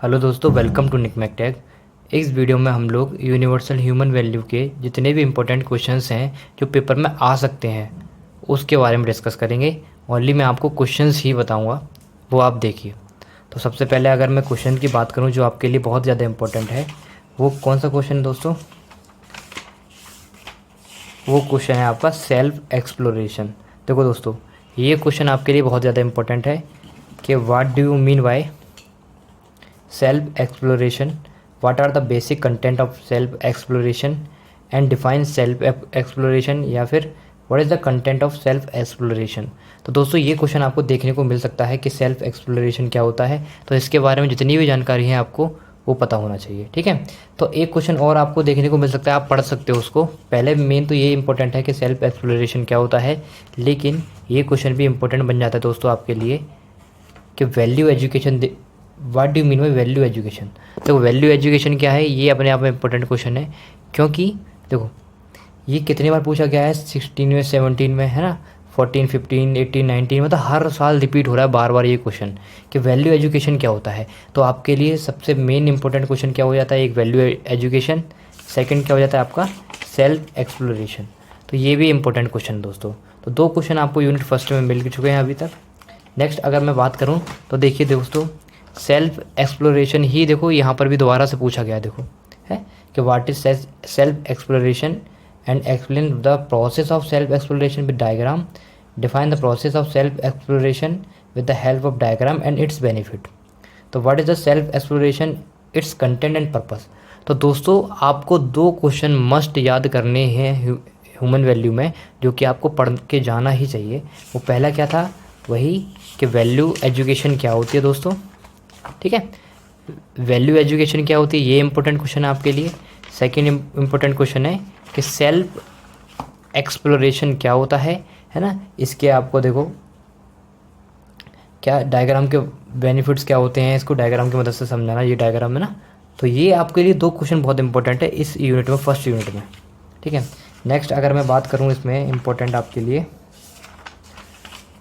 Hello दोस्तों, welcome to निकमैक tag. इस video में हम लोग यूनिवर्सल ह्यूमन वैल्यू के जितने भी इम्पोर्टेंट क्वेश्चंस हैं जो पेपर में आ सकते हैं उसके बारे में डिस्कस करेंगे। ओनली मैं आपको क्वेश्चंस ही बताऊंगा, वो आप देखिए। तो सबसे पहले अगर मैं क्वेश्चन की बात करूं जो आपके लिए बहुत ज़्यादा इम्पोर्टेंट है, वो कौन सा क्वेश्चन है दोस्तों? वो क्वेश्चन है आपका सेल्फ एक्सप्लोरेशन। देखो दोस्तों, ये क्वेश्चन आपके लिए बहुत ज़्यादा इम्पोर्टेंट है कि what do you mean by self exploration, what are the basic content of self exploration and define self exploration, या फिर what is the content of self exploration। तो दोस्तों ये क्वेश्चन आपको देखने को मिल सकता है कि सेल्फ एक्सप्लोरेशन क्या होता है, तो इसके बारे में जितनी भी जानकारी है आपको वो पता होना चाहिए। ठीक है, तो एक क्वेश्चन और आपको देखने को मिल सकता है, आप पढ़ सकते हो उसको। पहले मेन तो ये इंपॉर्टेंट है कि सेल्फ एक्सप्लोरेशन क्या होता है, लेकिन ये क्वेश्चन भी इंपॉर्टेंट बन जाता है दोस्तों आपके लिए कि value education, what do you mean by value education. देखो वैल्यू एजुकेशन क्या है, ये अपने आप में इंपॉर्टेंट क्वेश्चन है, क्योंकि देखो ये कितनी बार पूछा गया है, 16 में, 17 में, है ना, 14, 15, 18, 19, मतलब हर साल रिपीट हो रहा है बार बार ये क्वेश्चन कि वैल्यू एजुकेशन क्या होता है। तो आपके लिए सबसे मेन इंपॉर्टेंट क्वेश्चन क्या हो जाता है, एक वैल्यू एजुकेशन, सेकेंड क्या हो जाता है आपका सेल्फ एक्सप्लोरेशन। तो ये भी इंपॉर्टेंट क्वेश्चन दोस्तों। तो दो क्वेश्चन आपको यूनिट फर्स्ट में मिल चुके हैं अभी तक। नेक्स्ट अगर मैं बात करूँ तो देखिए दोस्तों, सेल्फ एक्सप्लोरेशन ही देखो यहाँ पर भी दोबारा से पूछा गया, देखो है कि what is self exploration and explain the process of self exploration with diagram, define the process of self exploration with the help of diagram and its benefit. तो what is the self exploration, its content and purpose. तो दोस्तों आपको दो question must याद करने हैं human value में, जो कि आपको पढ़ के जाना ही चाहिए। वो पहला क्या था, वही कि वैल्यू एजुकेशन क्या होती है दोस्तों। ठीक है, वैल्यू एजुकेशन क्या होती है, ये इंपॉर्टेंट क्वेश्चन है आपके लिए। सेकंड इंपॉर्टेंट क्वेश्चन है कि सेल्फ एक्सप्लोरेशन क्या होता है ना। इसके आपको देखो क्या डायग्राम के बेनिफिट्स क्या होते हैं, इसको डायग्राम की मदद से समझाना, ये डायग्राम है ना। तो ये आपके लिए दो क्वेश्चन बहुत इंपॉर्टेंट है इस यूनिट में, फर्स्ट यूनिट में। ठीक है, नेक्स्ट अगर मैं बात करूँ इसमें इंपॉर्टेंट आपके लिए,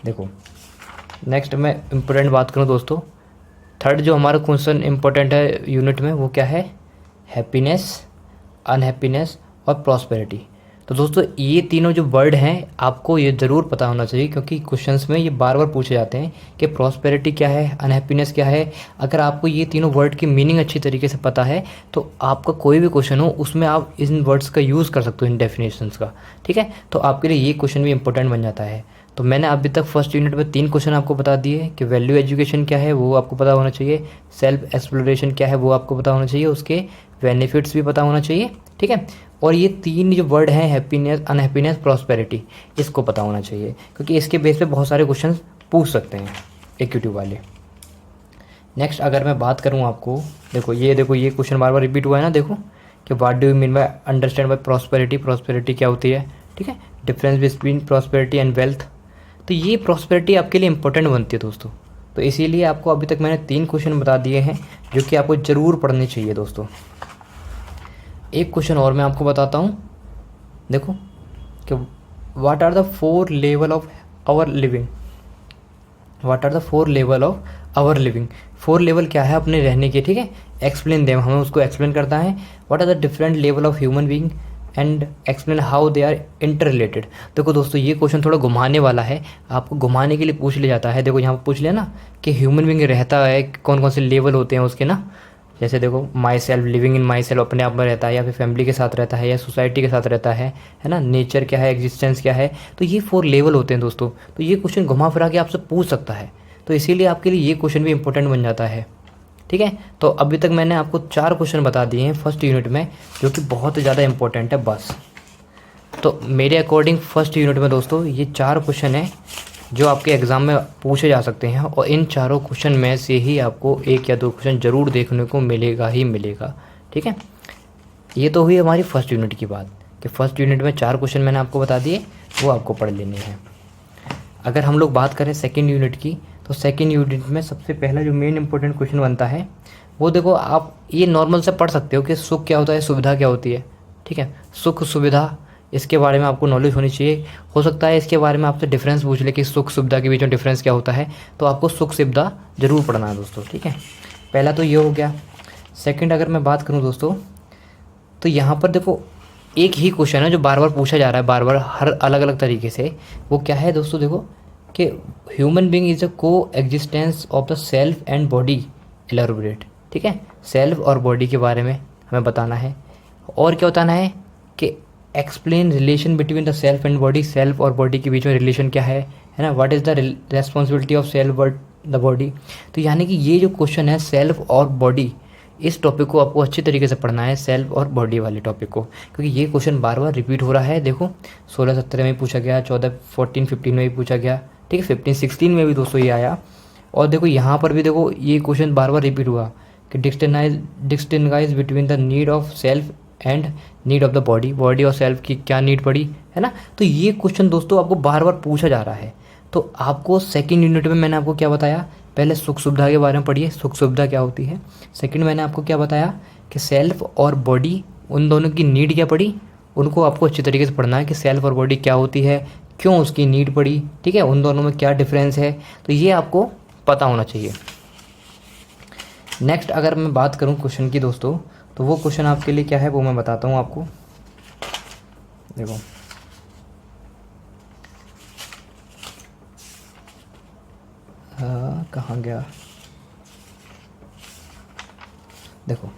देखो नेक्स्ट मैं इंपॉर्टेंट बात करूँ दोस्तों, थर्ड जो हमारा क्वेश्चन इंपॉर्टेंट है यूनिट में, वो क्या है, हैप्पीनेस, अनहैप्पीनेस और प्रॉस्पेरिटी। तो दोस्तों ये तीनों जो वर्ड हैं आपको ये ज़रूर पता होना चाहिए, क्योंकि क्वेश्चंस में ये बार बार पूछे जाते हैं कि प्रॉस्पेरिटी क्या है, अनहैप्पीनेस क्या है। अगर आपको ये तीनों वर्ड की मीनिंग अच्छी तरीके से पता है तो आपका कोई भी क्वेश्चन हो उसमें आप इन वर्ड्स का यूज़ कर सकते हो, इन डेफिनेशंस का। ठीक है, तो आपके लिए ये क्वेश्चन भी इंपॉर्टेंट बन जाता है। तो मैंने अभी तक फर्स्ट यूनिट में 3 क्वेश्चन आपको बता दिए कि वैल्यू एजुकेशन क्या है वो आपको पता होना चाहिए, सेल्फ एक्सप्लोरेशन क्या है वो आपको पता होना चाहिए, उसके बेनिफिट्स भी पता होना चाहिए। ठीक है, और ये 3 जो वर्ड हैं, हैप्पीनेस, अनहैप्पीनेस, प्रॉस्पेरिटी, इसको पता होना चाहिए, क्योंकि इसके बेस पे बहुत सारे क्वेश्चन पूछ सकते हैं एक्यूटिव वाले। नेक्स्ट अगर मैं बात करूँ आपको, देखो ये क्वेश्चन बार बार रिपीट हुआ है ना, देखो कि what do you mean bye understand by prosperity, prosperity क्या होती है। ठीक है, difference between prosperity and wealth. तो ये प्रॉस्पेरिटी आपके लिए इंपॉर्टेंट बनती है दोस्तों। तो इसीलिए आपको अभी तक मैंने 3 क्वेश्चन बता दिए हैं जो कि आपको ज़रूर पढ़ने चाहिए दोस्तों। एक क्वेश्चन और मैं आपको बताता हूँ, देखो कि what are the 4 level of our living, what are the 4 level of our living. 4 level क्या है अपने रहने के, ठीक है, एक्सप्लेन देम, हमें उसको एक्सप्लेन करता है। What are the different level of human being and explain how they are interrelated. देखो दोस्तों ये क्वेश्चन थोड़ा घुमाने वाला है, आपको घुमाने के लिए पूछ लिया जाता है। देखो यहाँ पर पूछ लिया ना कि ह्यूमन बीइंग रहता है, कौन कौन से लेवल होते हैं उसके ना। जैसे देखो my self, living in my self, अपने आप में रहता है, या फिर फैमिली के साथ रहता है, या सोसाइटी के साथ रहता है ना, नेचर क्या है, एग्जिस्टेंस क्या है। तो ये 4 लेवल होते हैं दोस्तों। तो ये क्वेश्चन घुमा फिरा के आपसे पूछ सकता है, तो इसीलिए आपके लिए ये क्वेश्चन भी इंपॉर्टेंट बन जाता है। ठीक है, तो अभी तक मैंने आपको 4 क्वेश्चन बता दिए हैं फर्स्ट यूनिट में, जो कि बहुत ज़्यादा इंपॉर्टेंट है बस। तो मेरे अकॉर्डिंग फर्स्ट यूनिट में दोस्तों ये 4 क्वेश्चन हैं जो आपके एग्ज़ाम में पूछे जा सकते हैं, और इन चारों क्वेश्चन में से ही आपको 1 या 2 क्वेश्चन ज़रूर देखने को मिलेगा ही मिलेगा। ठीक है, ये तो हुई हमारी फर्स्ट यूनिट की बात कि फर्स्ट यूनिट में 4 क्वेश्चन मैंने आपको बता दिए, वो आपको पढ़ लेने हैं। अगर हम लोग बात करें सेकेंड यूनिट की, तो सेकेंड यूनिट में सबसे पहला जो मेन इंपॉर्टेंट क्वेश्चन बनता है वो, देखो आप ये नॉर्मल से पढ़ सकते हो कि सुख क्या होता है, सुविधा क्या होती है। ठीक है, सुख सुविधा, इसके बारे में आपको नॉलेज होनी चाहिए। हो सकता है इसके बारे में आपसे डिफरेंस पूछ ले कि सुख सुविधा के बीच में डिफरेंस क्या होता है, तो आपको सुख सुविधा जरूर पढ़ना है दोस्तों। ठीक है, पहला तो ये हो गया। सेकंड अगर मैं बात करूँ दोस्तों, तो यहाँ पर देखो एक ही क्वेश्चन है जो बार बार पूछा जा रहा है, बार बार हर अलग अलग तरीके से। वो क्या है दोस्तों, देखो कि ह्यूमन बीइंग इज अ को existence of the self and body elaborate. ठीक है, सेल्फ और बॉडी के बारे में हमें बताना है। और क्या बताना है कि explain relation between the self and body, self और बॉडी के बीच में रिलेशन क्या है ना। What is the responsibility of self the body. तो यानी कि ये जो क्वेश्चन है सेल्फ और बॉडी, इस टॉपिक को आपको अच्छी तरीके से पढ़ना है, सेल्फ और बॉडी वाले टॉपिक को, क्योंकि ये क्वेश्चन बार बार रिपीट हो रहा है। देखो 16-17 में पूछा गया, 14-14-15 में भी पूछा गया, ठीक है, 15-16 में भी दोस्तों ये आया। और देखो यहाँ पर भी देखो ये क्वेश्चन बार बार रिपीट हुआ कि distinguish between the need of self and need of the body, body और सेल्फ की क्या नीड पड़ी है ना। तो ये क्वेश्चन दोस्तों आपको बार बार पूछा जा रहा है। तो आपको सेकंड यूनिट में मैंने आपको क्या बताया, पहले सुख सुविधा के बारे में पढ़िए, सुख सुविधा क्या होती है। सेकंड मैंने आपको क्या बताया कि सेल्फ और बॉडी, उन दोनों की नीड क्या पड़ी, उनको आपको अच्छी तरीके से पढ़ना है कि सेल्फ और बॉडी क्या होती है, क्यों उसकी नीड पड़ी, ठीक है, उन दोनों में क्या डिफरेंस है, तो ये आपको पता होना चाहिए। नेक्स्ट अगर मैं बात करूँ क्वेश्चन की दोस्तों, तो वो क्वेश्चन आपके लिए क्या है वो मैं बताता हूँ आपको। देखो कहाँ गया, देखो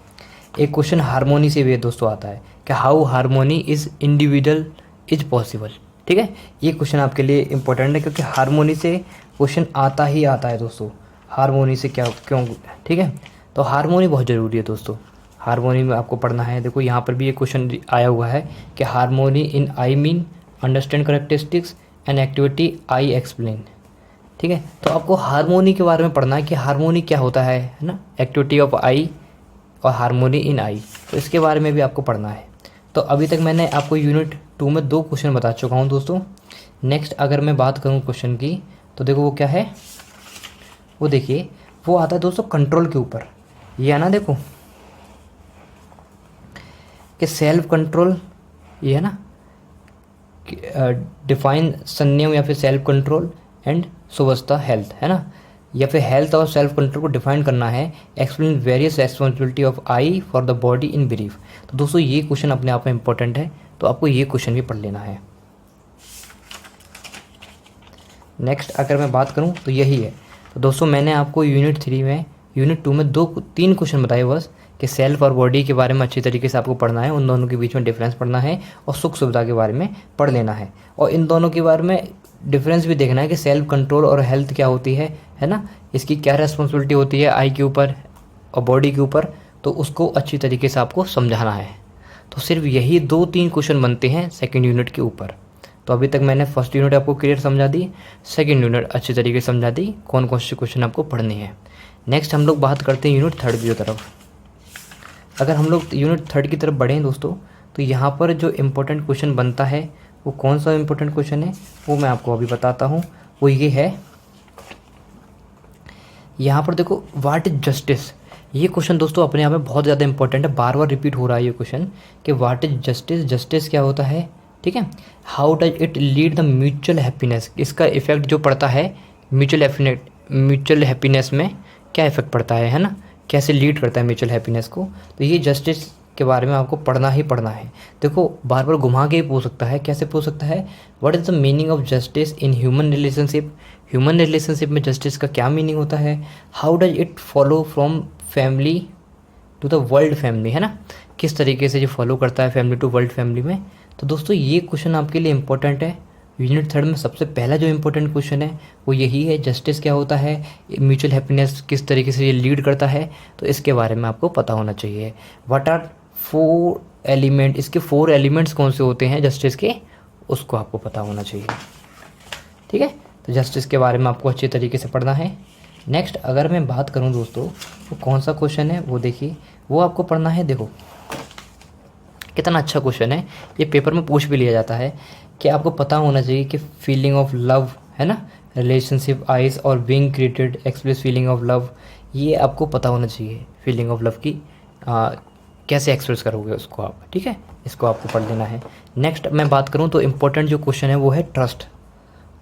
एक क्वेश्चन हारमोनी से भी दोस्तों आता है कि how harmony is individual is possible. ठीक है, ये क्वेश्चन आपके लिए इंपॉर्टेंट है क्योंकि हारमोनी से क्वेश्चन आता ही आता है दोस्तों, हारमोनी से क्या क्यों, ठीक है। तो हारमोनी बहुत ज़रूरी है दोस्तों, हारमोनी में आपको पढ़ना है। देखो यहाँ पर भी एक क्वेश्चन आया हुआ है कि harmony in I mean understand characteristics and activity I explain. ठीक है, तो आपको हारमोनी के बारे में पढ़ना है कि हारमोनी क्या होता है ना, एक्टिविटी ऑफ आई और हारमोनी इन आई, तो इसके बारे में भी आपको पढ़ना है। तो अभी तक मैंने आपको यूनिट 2 में 2 क्वेश्चन बता चुका हूँ दोस्तों। नेक्स्ट अगर मैं बात करूँ क्वेश्चन की, तो देखो वो क्या है, वो देखिए वो आता है दोस्तों कंट्रोल के ऊपर। ये है ना, देखो कि सेल्फ कंट्रोल, ये है ना, डिफाइन संयम या फिर सेल्फ कंट्रोल एंड सुवस्था हेल्थ, है ना, या फिर हेल्थ और सेल्फ कंट्रोल को डिफाइन करना है। Explain various responsibility of I for the body in brief. तो दोस्तों ये क्वेश्चन अपने आप में इंपॉर्टेंट है, तो आपको ये क्वेश्चन भी पढ़ लेना है। नेक्स्ट अगर मैं बात करूं तो यही है। तो दोस्तों मैंने आपको यूनिट 3 में, यूनिट 2 में 2-3 क्वेश्चन बताए बस, कि सेल्फ और बॉडी के बारे में अच्छी तरीके से आपको पढ़ना है, उन दोनों के बीच में डिफरेंस पढ़ना है, और सुख सुविधा के बारे में पढ़ लेना है। और इन दोनों के बारे में डिफरेंस भी देखना है कि सेल्फ कंट्रोल और हेल्थ क्या होती है ना, इसकी क्या रेस्पॉन्सिबिलिटी होती है आई के ऊपर और बॉडी के ऊपर, तो उसको अच्छी तरीके से आपको समझाना है। तो सिर्फ यही 2-3 क्वेश्चन बनते हैं सेकंड यूनिट के ऊपर। तो अभी तक मैंने फर्स्ट यूनिट आपको क्लियर समझा दी, सेकंड यूनिट अच्छी तरीके से समझा दी, कौन कौन से क्वेश्चन आपको पढ़ने हैं। नेक्स्ट हम लोग बात करते हैं यूनिट 3 की तरफ। अगर हम लोग यूनिट 3 की तरफ बढ़ें दोस्तों, तो यहाँ पर जो इम्पोर्टेंट क्वेश्चन बनता है वो कौन सा इम्पोर्टेंट क्वेश्चन है वो मैं आपको अभी बताता हूँ। वो ये है, यहाँ पर देखो व्हाट इज जस्टिस। ये क्वेश्चन दोस्तों अपने आप में बहुत ज़्यादा इंपॉर्टेंट है, बार बार रिपीट हो रहा है ये क्वेश्चन कि व्हाट इज जस्टिस, जस्टिस क्या होता है, ठीक है। How does it lead the mutual happiness, इसका इफेक्ट जो पड़ता है म्यूचुअल हैप्पीनेस में क्या इफेक्ट पड़ता है ना, कैसे लीड करता है म्यूचुअल हैप्पीनेस को। तो ये जस्टिस के बारे में आपको पढ़ना ही पढ़ना है। देखो बार बार घुमा के ही पूछ सकता है, कैसे पूछ सकता है, what is the meaning of justice in human relationship, human relationship में जस्टिस का क्या मीनिंग होता है। How does it follow from family to the world family, है ना, किस तरीके से ये फॉलो करता है फैमिली टू वर्ल्ड फैमिली में। तो दोस्तों ये क्वेश्चन आपके लिए इंपॉर्टेंट है। यूनिट 3 में सबसे पहला जो इंपॉर्टेंट क्वेश्चन है वो यही है, जस्टिस क्या होता है, म्यूचुअल हैप्पीनेस किस तरीके से ये लीड करता है, तो इसके बारे में आपको पता होना चाहिए। व्हाट आर 4 एलिमेंट, इसके 4 एलिमेंट्स कौन से होते हैं जस्टिस के, उसको आपको पता होना चाहिए। ठीक है, तो जस्टिस के बारे में आपको अच्छे तरीके से पढ़ना है। नेक्स्ट अगर मैं बात करूं दोस्तों, वो कौन सा क्वेश्चन है वो देखिए, वो आपको पढ़ना है। देखो कितना अच्छा क्वेश्चन है, ये पेपर में पूछ भी लिया जाता है कि आपको पता होना चाहिए कि फीलिंग ऑफ लव, है ना, रिलेशनशिप आइज और being created express feeling of love, ये आपको पता होना चाहिए। फीलिंग ऑफ लव की कैसे एक्सप्रेस करोगे उसको आप, ठीक है, इसको आपको पढ़ लेना है। नेक्स्ट मैं बात करूं तो इम्पोर्टेंट जो क्वेश्चन है वो है ट्रस्ट।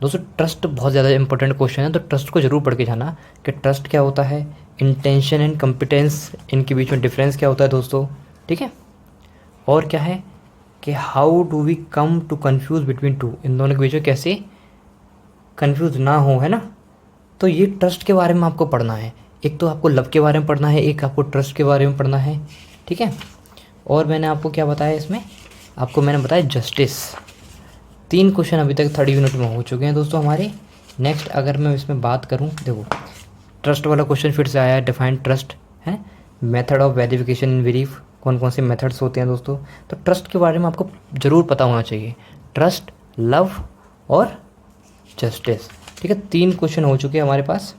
दोस्तों ट्रस्ट बहुत ज़्यादा इंपॉर्टेंट क्वेश्चन है, तो ट्रस्ट को जरूर पढ़ के जाना कि ट्रस्ट क्या होता है, इंटेंशन एंड कंपिटेंस इनके बीच में डिफरेंस क्या होता है दोस्तों, ठीक है। और क्या है कि how do we come to confuse between two, इन दोनों के बीच में कैसे कन्फ्यूज ना हो, है ना। तो ये ट्रस्ट के बारे में आपको पढ़ना है, एक तो आपको लव के बारे में पढ़ना है, एक आपको ट्रस्ट के बारे में पढ़ना है, ठीक है। और मैंने आपको क्या बताया इसमें, आपको मैंने बताया जस्टिस। 3 क्वेश्चन अभी तक 3rd यूनिट में हो चुके हैं दोस्तों हमारे। नेक्स्ट अगर मैं इसमें बात करूं, देखो ट्रस्ट वाला क्वेश्चन फिर से आया है, डिफाइन ट्रस्ट है, मेथड ऑफ वेरिफिकेशन इन वेरीफ, कौन कौन से मेथड्स होते हैं दोस्तों। तो ट्रस्ट के बारे में आपको ज़रूर पता होना चाहिए, ट्रस्ट, लव और जस्टिस, ठीक है। 3 क्वेश्चन हो चुके हैं हमारे पास।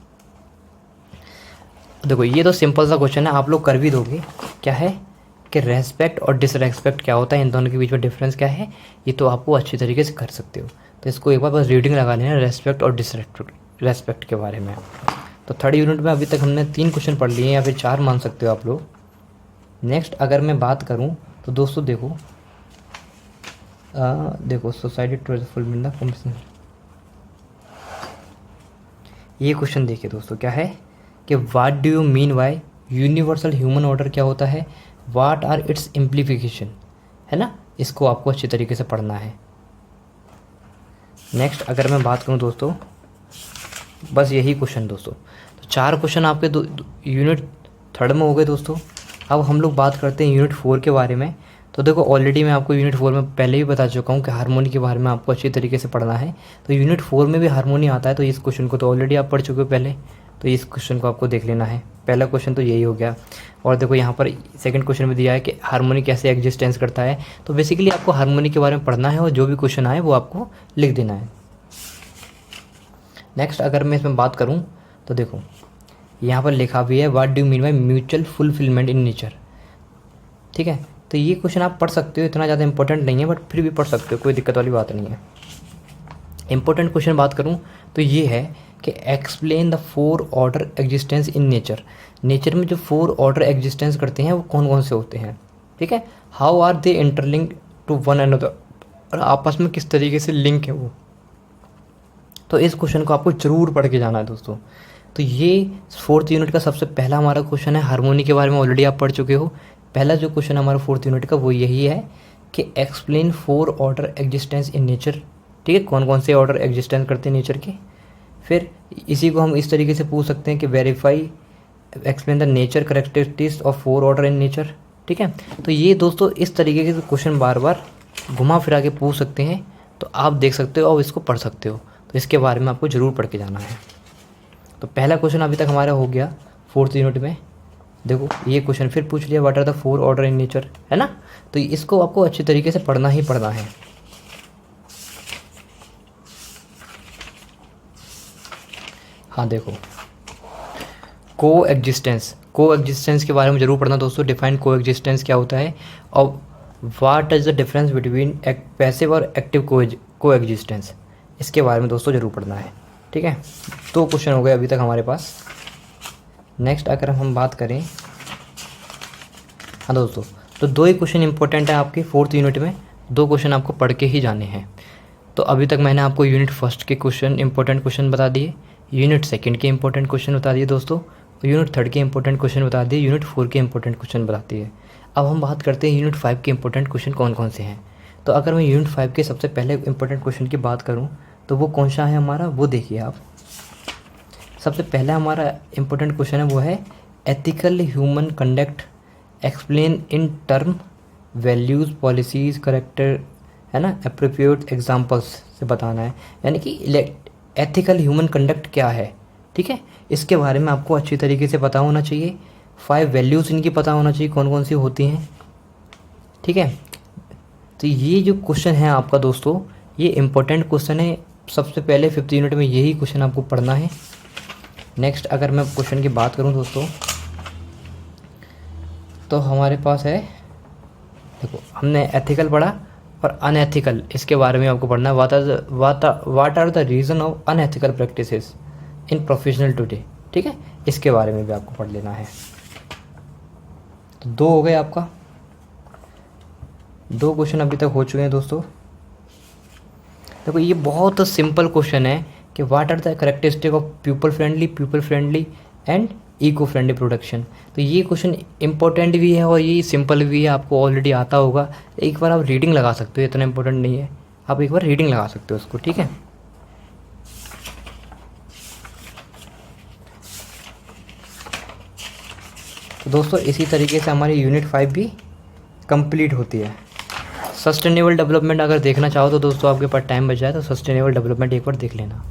देखो ये तो सिंपल सा क्वेश्चन है, आप लोग कर भी दोगे। क्या है कि रेस्पेक्ट और डिसरेस्पेक्ट क्या होता है, इन दोनों के बीच में डिफरेंस क्या है, ये तो आपको अच्छी तरीके से कर सकते हो। तो इसको एक बार बस रीडिंग लगा लेना, रेस्पेक्ट और डिसरेस्पेक्ट के बारे में। तो 3rd यूनिट में अभी तक हमने 3 क्वेश्चन पढ़ लिए हैं, या फिर 4 मान सकते हो आप लोग। नेक्स्ट अगर मैं बात करूँ तो दोस्तों देखो देखो society to fulfil the competition, ये क्वेश्चन देखिए दोस्तों, क्या है कि what do you mean by universal human order क्या होता है, व्हाट आर इट्स इम्प्लीफिकेशन, है ना। इसको आपको अच्छी तरीके से पढ़ना है। नेक्स्ट अगर मैं बात करूं दोस्तों, बस यही क्वेश्चन दोस्तों, तो 4 क्वेश्चन आपके यूनिट 3rd में हो गए दोस्तों। अब हम लोग बात करते हैं यूनिट 4 के बारे में। तो देखो ऑलरेडी मैं आपको यूनिट 4 में पहले भी बता चुका हूँ कि हार्मोनी के बारे में आपको अच्छी तरीके से पढ़ना है। तो यूनिट 4 में भी हार्मोनी आता है, तो इस क्वेश्चन को तो ऑलरेडी आप पढ़ चुके हो पहले, तो इस क्वेश्चन को आपको देख लेना है। पहला क्वेश्चन तो यही हो गया। और देखो यहाँ पर 2nd क्वेश्चन में दिया है कि हार्मोनी कैसे एग्जिस्टेंस करता है, तो बेसिकली आपको हार्मोनी के बारे में पढ़ना है और जो भी क्वेश्चन आए वो आपको लिख देना है। नेक्स्ट अगर मैं इसमें बात करूँ तो देखो यहाँ पर लिखा भी है what do mean by mutual fulfilment in nature, ठीक है। तो ये क्वेश्चन आप पढ़ सकते हो, इतना ज़्यादा इंपॉर्टेंट नहीं है बट फिर भी पढ़ सकते हो, कोई दिक्कत वाली बात नहीं है। इंपॉर्टेंट क्वेश्चन बात करूँ तो ये है कि explain the 4 order existence in nature, nature में जो 4 ऑर्डर एग्जिस्टेंस करते हैं वो कौन कौन से होते हैं, ठीक है। How are they interlinked to one another, और आपस में किस तरीके से लिंक है वो। तो इस क्वेश्चन को आपको जरूर पढ़ के जाना है दोस्तों। तो ये 4th यूनिट का सबसे पहला हमारा क्वेश्चन है, हार्मोनी के बारे में ऑलरेडी आप पढ़ चुके हो। पहला जो क्वेश्चन हमारा 4th यूनिट का वो यही है कि explain 4 order existence in nature, ठीक है, कौन कौन से ऑर्डर एग्जिस्टेंस करते हैं नेचर के। फिर इसी को हम इस तरीके से पूछ सकते हैं कि verify explain the nature characteristics of 4 order in nature, ठीक है। तो ये दोस्तों इस तरीके के क्वेश्चन बार बार घुमा फिरा के पूछ सकते हैं, तो आप देख सकते हो और इसको पढ़ सकते हो। तो इसके बारे में आपको ज़रूर पढ़ के जाना है। तो पहला क्वेश्चन अभी तक हमारा हो गया 4th यूनिट में। देखो ये क्वेश्चन फिर पूछ लिया what are the 4 order in nature, है ना। तो इसको आपको अच्छी तरीके से पढ़ना ही पढ़ना है। हाँ देखो को एग्जिस्टेंस के बारे में जरूर पढ़ना दोस्तों। डिफाइन को एग्जिस्टेंस क्या होता है और what is the difference between passive और एक्टिव को एग्जिस्टेंस, इसके बारे में दोस्तों जरूर पढ़ना है, ठीक है। 2 क्वेश्चन हो गए अभी तक हमारे पास। नेक्स्ट अगर हम बात करें, हाँ दोस्तों, तो 2 ही क्वेश्चन इंपॉर्टेंट है आपके 4th यूनिट में, 2 क्वेश्चन आपको पढ़ के ही जाने हैं। तो अभी तक मैंने आपको यूनिट 1 के क्वेश्चन इंपॉर्टेंट क्वेश्चन बता दिए, यूनिट 2 के इंपॉर्टेंट क्वेश्चन बता दिए दोस्तों, और यूनिट 3 के इंपॉर्टेंट क्वेश्चन बता दिए, यूनिट 4 के इंपॉर्टेंट क्वेश्चन बता दिए। अब हम बात करते हैं यूनिट 5 के इंपॉर्टेंट क्वेश्चन कौन कौन से हैं। तो अगर मैं यूनिट 5 के सबसे पहले इंपॉर्टेंट क्वेश्चन की बात करूँ तो वो कौन सा है हमारा, वो देखिए आप। सबसे पहला हमारा इंपॉर्टेंट क्वेश्चन है वो है ethical human conduct explain in term values policies character, है ना, अप्रोप्रिएट एग्जांपल्स से बताना है। यानी कि एथिकल ह्यूमन कंडक्ट क्या है, ठीक है, इसके बारे में आपको अच्छी तरीके से पता होना चाहिए। 5 वैल्यूज़ इनकी पता होना चाहिए कौन कौन सी होती हैं, ठीक है। तो ये जो क्वेश्चन है आपका दोस्तों, ये इंपॉर्टेंट क्वेश्चन है। सबसे पहले 5th यूनिट में यही क्वेश्चन आपको पढ़ना है। नेक्स्ट अगर मैं क्वेश्चन की बात करूं दोस्तों, तो हमारे पास है, देखो हमने एथिकल पढ़ा और अनएथिकल, इसके बारे में आपको पढ़ना है। What are the reason of unethical practices in professional today, ठीक है, इसके बारे में भी आपको पढ़ लेना है। तो 2 हो गए आपका, 2 क्वेश्चन अभी तक हो चुके हैं दोस्तों। देखो ये बहुत सिंपल क्वेश्चन है कि what are the characteristic of people friendly and eco friendly production. तो ये क्वेश्चन इंपॉर्टेंट भी है और ये सिंपल भी है, आपको ऑलरेडी आता होगा। एक बार आप रीडिंग लगा सकते हो, इतना इंपॉर्टेंट नहीं है, आप एक बार रीडिंग लगा सकते हो उसको, ठीक है। तो दोस्तों इसी तरीके से हमारी यूनिट 5 भी कंप्लीट होती है। सस्टेनेबल डेवलपमेंट अगर देखना चाहो तो दोस्तों आपके पास टाइम बच जाए तो सस्टेनेबल डेवलपमेंट एक बार देख लेना।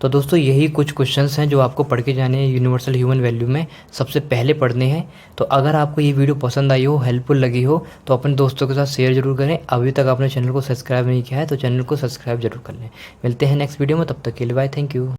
तो दोस्तों यही कुछ क्वेश्चंस हैं जो आपको पढ़ के जाने हैं यूनिवर्सल ह्यूमन वैल्यू में, सबसे पहले पढ़ने हैं। तो अगर आपको ये वीडियो पसंद आई हो, हेल्पफुल लगी हो, तो अपने दोस्तों के साथ शेयर जरूर करें। अभी तक आपने चैनल को सब्सक्राइब नहीं किया है तो चैनल को सब्सक्राइब जरूर कर लें। मिलते हैं नेक्स्ट वीडियो में, तब तक के लिए बाय, थैंक यू।